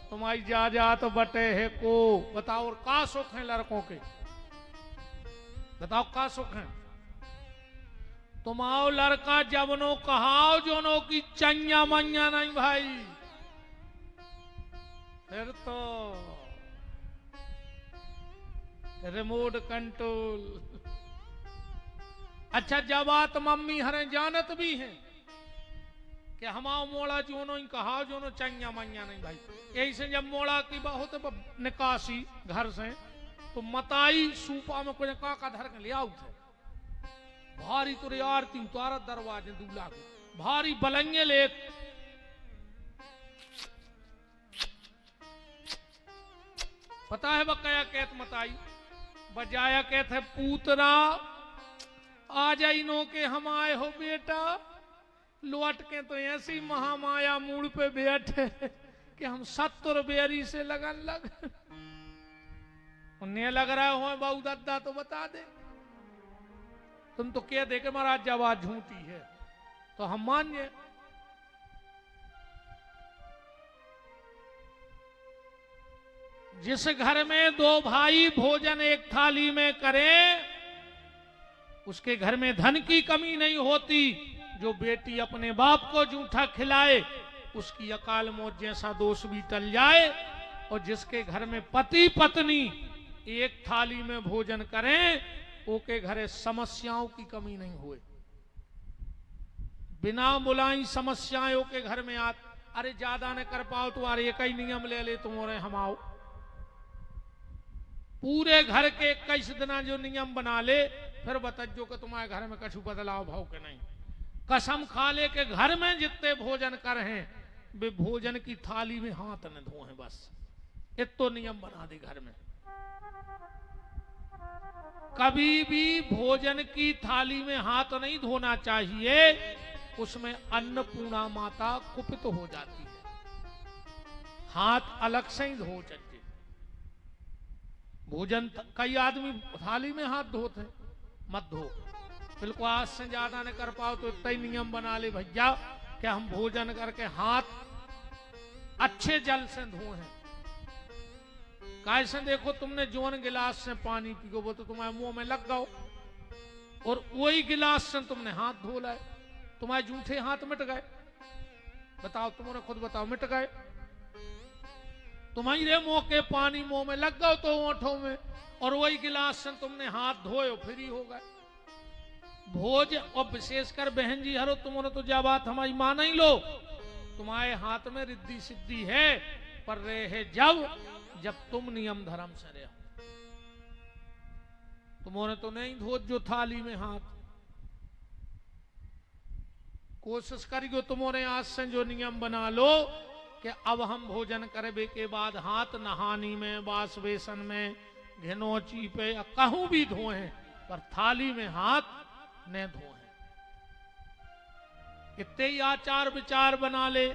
तुम्हारी जाजात बटे है को। बताओ और का सुख है लड़कों के? बताओ का सुख है? तुम आओ लड़का जबनो कहाओ जोनो की चैया मैया नहीं भाई, फिर तो रिमोट कंट्रोल। अच्छा जब बात मम्मी हरे जानत भी है कि हमाओ मोड़ा जोनो ही कहा जोनो चैया मैया नहीं भाई। यही से जब मोड़ा की बहुत निकासी घर से, तो मताई सूपा में कुछ काका धर के ले आओ थे। भारी तुरे आरती उतारा दरवाजे दूल्हा को, भारी बलंगे ले पता है बकाया कहत मताई बजाया कहते पूतना आ जाई नो के हम आए हो बेटा। लौट के तो ऐसी महामाया मूड पे बैठे कि हम 70 बेरी से लगन लग। उन्हें लग रहा हो बाबू दादा तो बता दे, तुम तो कह दे कि महाराज आवाज झूठी है तो हम मानिए। जिस घर में दो भाई भोजन एक थाली में करें, उसके घर में धन की कमी नहीं होती। जो बेटी अपने बाप को जूठा खिलाए, उसकी अकाल मौत जैसा दोष भी टल जाए। और जिसके घर में पति पत्नी एक थाली में भोजन करें, ओके घरे समस्याओं की कमी नहीं हुए। बिना बुलाई समस्याओं के घर में अरे ज्यादा न कर पाओ तो अरे एक ही नियम ले ले तुम और हम आओ। पूरे घर के 21 दिन जो नियम बना ले, फिर बताजो कि तुम्हारे घर में कछु बदलाव भाव के नहीं। कसम खा ले के घर में जितने भोजन कर हैं, वे भोजन की थाली में हाथ न धोए। बस इतो नियम बना दे घर में। कभी भी भोजन की थाली में हाथ नहीं धोना चाहिए, उसमें अन्नपूर्णा माता कुपित हो जाती है। हाथ अलग से ही धो चाहिए। भोजन कई आदमी थाली में हाथ धोते, मत धो। बिल्कुल आज से ज्यादा न कर पाओ तो इतना ही नियम बना ले भैया कि हम भोजन करके हाथ अच्छे जल से धोए। कैसे देखो तुमने जोन गिलास से पानी पियो वो तो तुम्हारे मुंह में लग गओ, और वही गिलास से तुमने हाथ धो लाए, तुम्हारे जूठे हाथ मिट गए। बताओ, तुमने खुद बताओ, मिट गए? तुम्हारे मुंह के पानी मुंह में लग गओ तो ओंठों में, और वही गिलास से तुमने हाथ धोए फ्री हो गए। भोज और विशेषकर बहन जी हरो, तुमने तो जा बात हमारी मान ही लो, तुम्हारे हाथ में रिद्धि सिद्धि है, पर रहे जब तुम नियम धर्म से रहो। तुमने तो नहीं धो जो थाली में हाथ। कोशिश करियो तुमने आज से जो नियम बना लो कि अब हम भोजन करबे के बाद हाथ नहानी में, बास बेसन में, घिनौची पे या कहूं भी धोए, पर थाली में हाथ न धोए। इतने ही आचार विचार बना ले।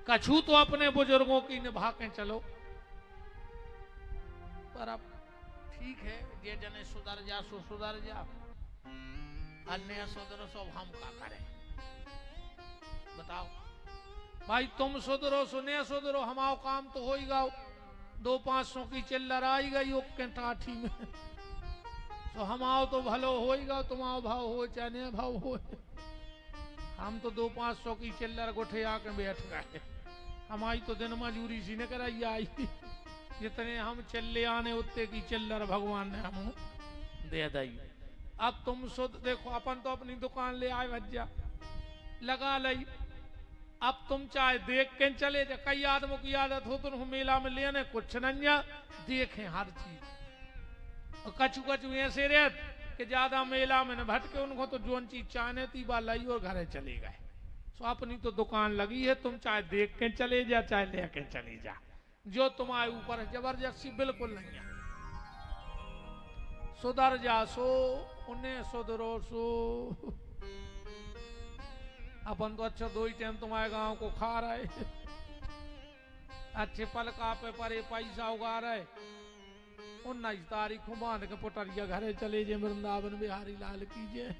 कछु तो अपने बुजुर्गों की निभा के चलो, पर अब ठीक है, ये जने सुधर जा सो सुधर जा, अन्य सुधरो सो हम का करें? बताओ भाई, तुम सुधरो सुने सुधरो, हमारा काम तो हो ही गाओ। 200-500 की चिल्लर आई गई ओके टाठी में, तो हमाओ तो भलो हो ही गाओ, तुम्हारा भाव हो चाहे न भाव हो। हम तो 200-500 की चिल्लर गोठे आके बैठ गए। हमारी तो दिन मजूरी सी न कराई आई, जितने हम चिल्ले आने उतने की चिल्लर भगवान ने हम दे दी। अब तुम सुध देखो, अपन तो अपनी दुकान ले आए, भज्जा लगा लई। अब तुम चाहे देख के चले जा, कई आदमों की आदत हो तुम मेला में लेने कुछ नहीं देखें हर चीज। और कछु कछु ऐसे रहत कि ज्यादा मेला में न भटके, उनको तो जोन चीज चाहने थी बा लाई और घरे चले गए। सो अपनी तो दुकान लगी है, तुम चाहे देख के चले जा चाहे लेके चले जा, जो तुम्हारे ऊपर है, जबरदस्ती बिल्कुल नहीं है। सुधर जा सो, उन्हें सुधरो सो। अपन तो अच्छा 2 ही टाइम तुम्हारे गांव को खा रहे, अच्छे पलका पे परे पैसा उगा रहे। 19 तारीख को बांध के पुटरिया घरे चले जे, वृंदावन बिहारी लाल की जय।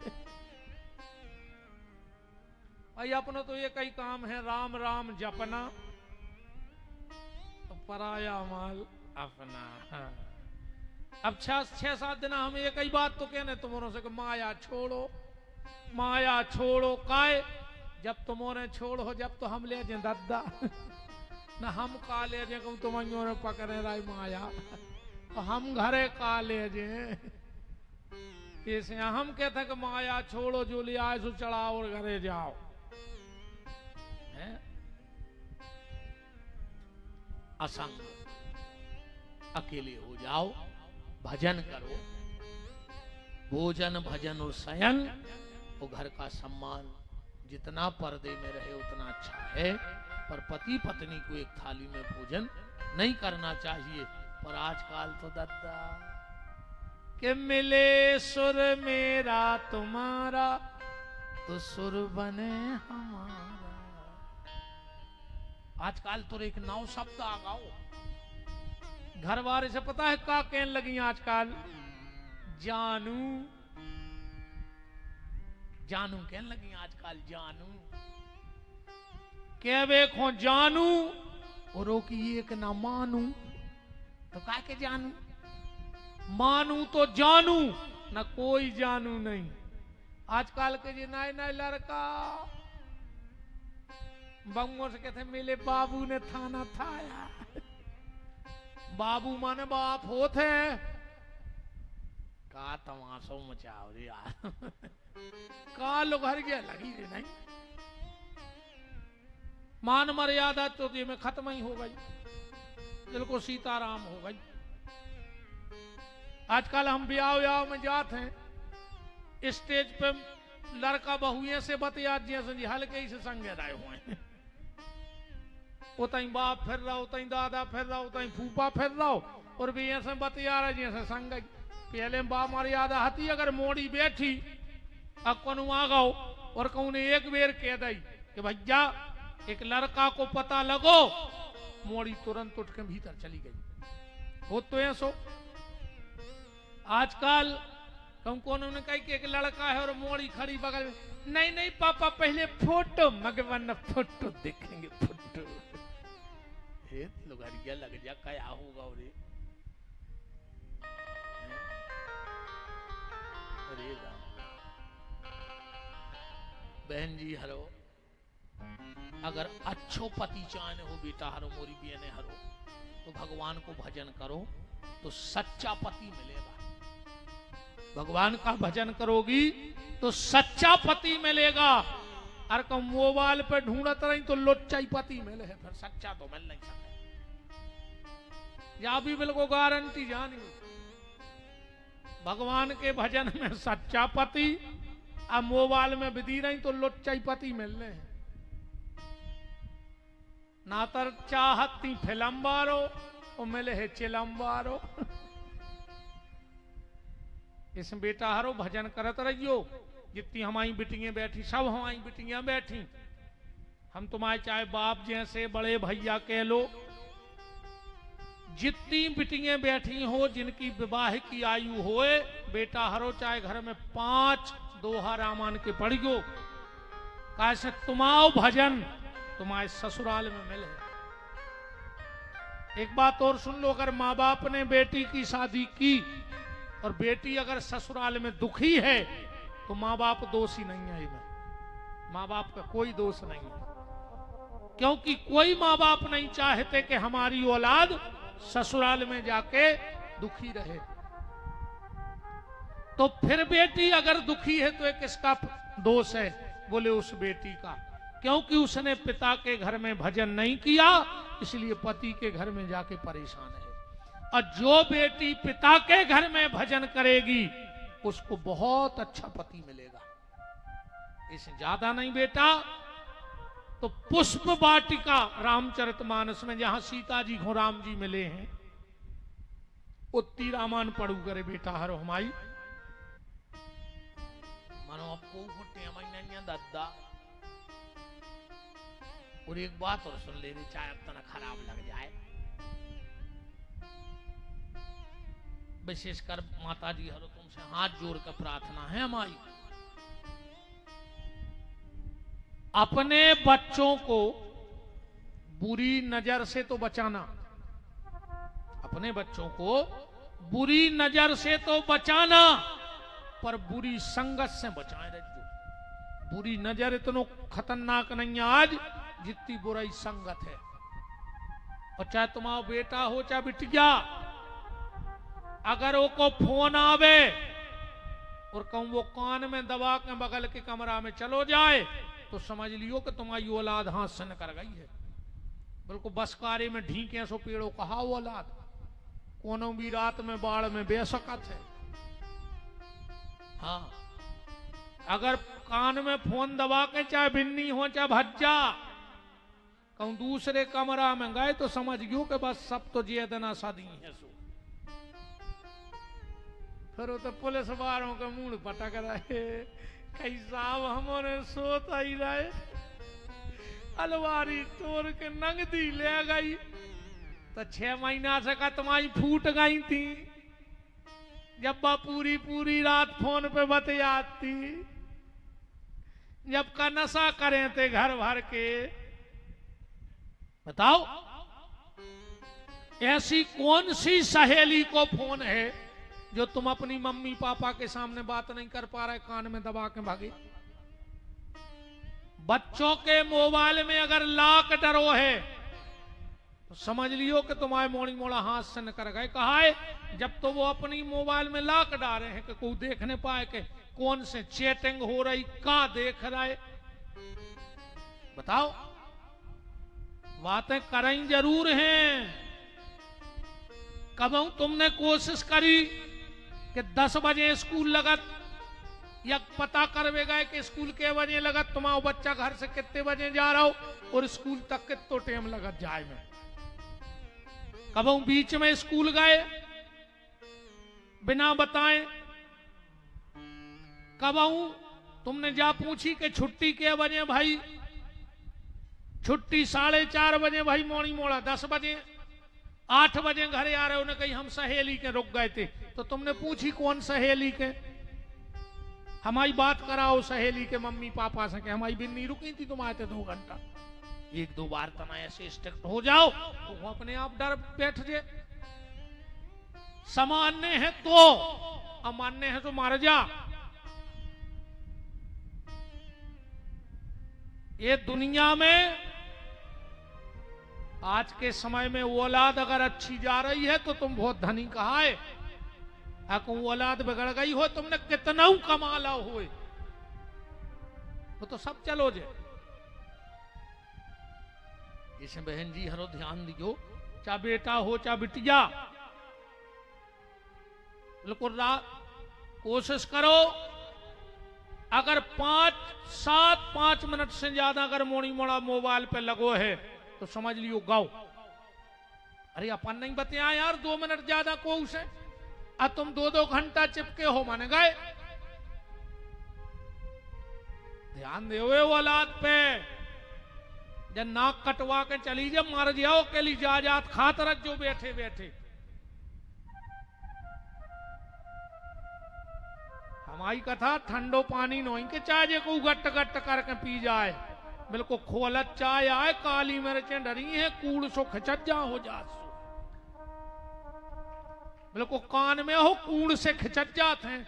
भाई अपना तो ये कई काम है, राम राम जपना, तो पराया माल अपना। अब 6-7 दिन हम एक ही बात तो कहने तुमों से कि माया छोड़ो, माया छोड़ो। काय जब तुमने छोड़ो, जब तो हम ले जे दादा न हम का ले जे तुम्हारियों ने पकड़े रही माया, तो हम घरे का ले जे। इसे हम कहते कि माया छोड़ो, जो ले आए सो चढ़ाओ और घरे जाओ। असंग अकेले हो जाओ, भजन करो, भोजन भजन और शयन, वो घर का सम्मान जितना पर्दे में रहे उतना अच्छा है। पर पति पत्नी को एक थाली में भोजन नहीं करना चाहिए। पर आजकल तो दादा के मिले सुर मेरा तुम्हारा, तो सुर बने हमारा। आजकल तो एक नौ शब्द आ गाओ। घर वाले से पता है का कहने लगी आजकल? जानू जानू कहने लगी आजकल, जानू कह देखो जानू, और की एक ना मानू, तो का के जानू? मानू तो जानू, ना कोई जानू नहीं। आजकल के जी नए नए लड़का बंगों से कहते मेरे बाबू ने थाना थाया। बाबू माने बाप होते हैं। का तमाशो मचाओ रे यार। का लोग हर गया लगी रे नहीं। मान मर्यादा तो ये में खत्म ही हो गई, बिल्कुल सीताराम हो गई। आजकल हम ब्याह में जाते हैं, स्टेज पे लड़का बहुए से बतिया जैसे हल्के ही से संगे रहे हुए हैं। उतई बाप फिर रहा, उतई दादा फिर रहा, उतई फूफा फिर रहा, और भी ऐसे बतिया रहे जैसे संग। पहले बाप मर्यादा हती, अगर मोड़ी बैठी अब कौन आ गओ और कहूँ ने एक बेर कह दी कि भैया एक लड़का को पता लगो, मोड़ी तुरंत उठ के भीतर चली गई। हो तो ऐसो आजकल कम कौन ने कही कि एक लड़का है और मोड़ी खड़ी बगल में, नहीं नहीं पापा पहले फोटो मगवन, फोटो देखेंगे फोटो। घड़िया लग जा क्या होगा रे। अरे राम बहन जी हरो, अगर अच्छो पति चाहने हो बेटा हरो मोरी बहने हरो, तो भगवान को भजन करो तो सच्चा पति मिलेगा। भगवान का भजन करोगी तो सच्चा पति मिलेगा। और कम मोबाइल पे ढूंढत रही तो लोच्चा ही पति मिले है, फिर सच्चा तो मिल नहीं सकता। या भी बिल्कुल गारंटी जानी, भगवान के भजन में सच्चा पति, अब मोबाइल में विधि रही तो लोच्चा ही पति मिल रहे हैं। ना तर चाहती फिल्म बारो और मिले है चिलम बारो। इस बेटा हरो भजन करत रहियो। जितनी हमारी बिटियां बैठी, सब हमारी बिटियां बैठी, हम तुम्हारे चाहे बाप जैसे बड़े भैया कह लो, जितनी बिटियां बैठी हो जिनकी विवाह की आयु होए, बेटा हरो चाहे घर में 5 दोहा रामायण के पढ़ियो, कैसे तुम्हारो भजन तुम्हारे ससुराल में मिले। एक बात और सुन लो, अगर माँ बाप ने बेटी की शादी की और बेटी अगर ससुराल में दुखी है तो माँ बाप दोषी नहीं है इधर। माँ बाप का कोई दोष नहीं है, क्योंकि कोई माँ बाप नहीं चाहते कि हमारी औलाद ससुराल में जाके दुखी रहे। तो फिर बेटी अगर दुखी है तो ये किसका दोष है? बोले उस बेटी का, क्योंकि उसने पिता के घर में भजन नहीं किया, इसलिए पति के घर में जाके परेशान है। और जो बेटी पिता के घर में भजन करेगी उसको बहुत अच्छा पति मिलेगा। इससे ज्यादा नहीं बेटा। तो पुष्प वाटिका रामचरितमानस में जहां सीता जी को राम जी मिले हैं, उतनी रामायण पढ़ू करे बेटा हरो हमारी मानो आपको फुटे महीना दादा। और एक बात और सुन ले रही, चाहे अब तना खराब लग जाए, विशेषकर माता जी हरो तुमसे हाथ जोड़ कर प्रार्थना है हमारी, अपने बच्चों को बुरी नजर से तो बचाना, अपने बच्चों को बुरी नजर से तो बचाना, पर बुरी संगत से बचाए रखो। बुरी नजर इतनो खतरनाक नहीं है आज जितनी बुराई संगत है। और चाहे तुम्हारा बेटा हो चाहे बिटिया, अगर वो को फोन आवे और कहूं वो कान में दबा के बगल के कमरा में चलो जाए, तो समझ लियो कि तुम्हारी औलाद हाथ से निकल गई है। बिल्कुल बसकारे में ढीके सो पेड़ों कहा औलाद, कोनो भी रात में बाढ़ में बेसकत है। हाँ, अगर कान में फोन दबा के चाहे बिन्नी हो चाहे भज्जा, कहूं दूसरे कमरा में गए तो समझ गयो कि बस सब तो जेदना सदी है। सो फिर वो तो पुलिस वालों के मुंह पटक रहे, कई साहब हमारे सोता ही रहे, अलवारी तोड़ के नगदी ले गई, तो 6 महीना से का तुम्हारी फूट गई थी। जब बा पूरी पूरी रात फोन पे बतियाती, जब का नशा करें थे घर भर के। बताओ ऐसी कौन सी सहेली को फोन है जो तुम अपनी मम्मी पापा के सामने बात नहीं कर पा रहे, कान में दबा के भागे। बच्चों के मोबाइल में अगर लाक डरो है तो समझ लियो कि तुम्हारे मोड़ी मोड़ा हाथ से निकल गए। कहा है जब तो वो अपनी मोबाइल में लाक डाले हैं कि कोई देख नहीं पाए कि कौन से चैटिंग हो रही, कहां देख रहा है। बताओ, बातें करें जरूर हैं। कब तुमने कोशिश करी कि 10 बजे स्कूल लगत, या पता करवे गए कि स्कूल के बजे लगत, तुम्हारा बच्चा घर से कितने बजे जा रहा हो और स्कूल तक कितना टाइम लगत जाए में। कब बीच में स्कूल गए बिना बताए। कब तुमने जा पूछी कि छुट्टी के बजे भाई, छुट्टी 4:30 बजे भाई मोड़ी मोड़ा, 10 बजे 8 बजे घरे आ रहे हो, कहीं हम सहेली के रुक गए थे, तो तुमने पूछी कौन सहेली के? हमारी बात कराओ सहेली के मम्मी पापा से कि हमारी बिन्नी रुकी थी, तुम आए थे 2 घंटा। एक दो बार तना ऐसे स्ट्रिक्ट हो जाओ तो वो अपने आप डर बैठ जाए। सामान्य है तो, अमान्य है तो मार जा। ये दुनिया में आज के समय में औलाद अगर अच्छी जा रही है तो तुम बहुत धनी कहा है, अगर औलाद बिगड़ गई हो तुमने कितना कमा ला हो वो तो सब चलो जे। जैसे बहन जी हरो ध्यान दियो, चा बेटा हो चा बिटिया, बिल्कुल कोशिश करो अगर 5 मिनट से ज्यादा अगर मोड़ी मोड़ा मोबाइल पे लगो है तो समझ लियो गाओ। अरे अपन नहीं बताया यार 2 मिनट ज्यादा को उसे, अब तुम 2-2 घंटा चिपके हो माने गए। ध्यान दे औलाद पे, जब नाक कटवा के चली जब मर जाओ के लिए जात खात रख जो बैठे बैठे। हमारी कथा ठंडो पानी नहीं के चाय को गट गट करके पी जाए, बिल्कुल खोलत चाय आए काली मिर्चें डरी है कूड़ सो खिचज्जा हो जा, बिल्कुल कान में हो कूड़ से खिचज्जात हैं।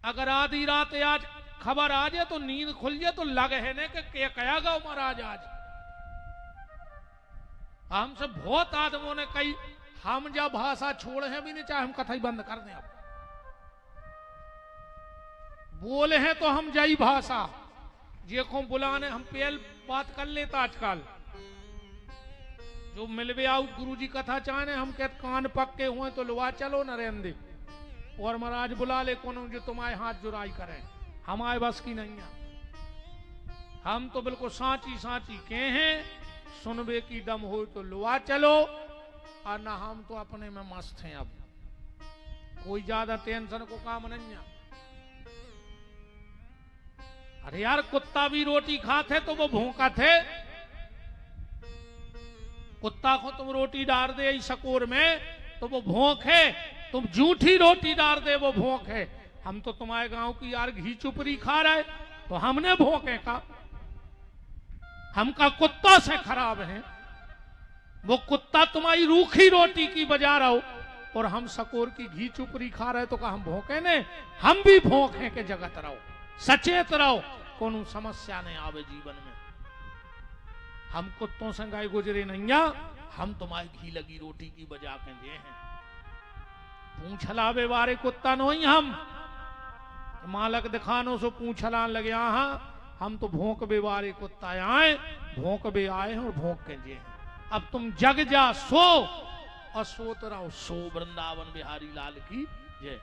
अगर आधी रात आज खबर आ जाए तो नींद खुल जाए तो लगे है ने के कया गाओ महाराज आज। हमसे बहुत आदमों ने कही हम जब भाषा छोड़ है भी नहीं चाहे हम कथा ही बंद कर दें, अब बोले हैं तो हम जाई भाषा जे को बुलाने हम पहल बात कर लेता। आजकल जो मिलवे आओ गुरु जी कथा चाहने हम कहते कान पक्के हुए तो लुआ चलो नरेंद्र और महाराज बुला ले कौन जो तुम्हारे हाथ जुराई करे, हमारे बस की नहीं है। हम तो बिल्कुल सांची सांची के हैं, सुनबे की दम हो तो लुआ चलो, और ना हम तो अपने में मस्त हैं। अब कोई ज्यादा टेंशन को काम नहीं है। अरे यार कुत्ता भी रोटी खाते तो वो भूखा थे, कुत्ता को तुम रोटी डाल दे इस शकोर में तो वो भूख है, तुम झूठी रोटी डाल दे वो भूख है। हम तो तुम्हारे गांव की यार घी चुपरी खा रहे तो हमने भूखे का, हम का कुत्ता से खराब है। वो कुत्ता तुम्हारी रूखी रोटी की बजा रहा हो और हम शकोर की घी चुपरी खा रहे तो का हम भूखे ने, हम भी भूखे के जगत रहो, सचेत रहो, कोनो समस्या नहीं आवे जीवन में। हम कुत्तों से गाय गुजरे नहीं, हम तुम्हारी घी लगी रोटी की बजा के दे हैं। पूछ लावे वारे कुत्ता नहीं हम, मालक दिखानो सो पूछ लान लगे हाँ, हम तो भोंक बेवारे कुत्ता आए, भोंक बे आए हैं और भोंक के जे हैं। अब तुम जग जा सो और सोत रहो सो। वृंदावन बिहारी लाल की जय।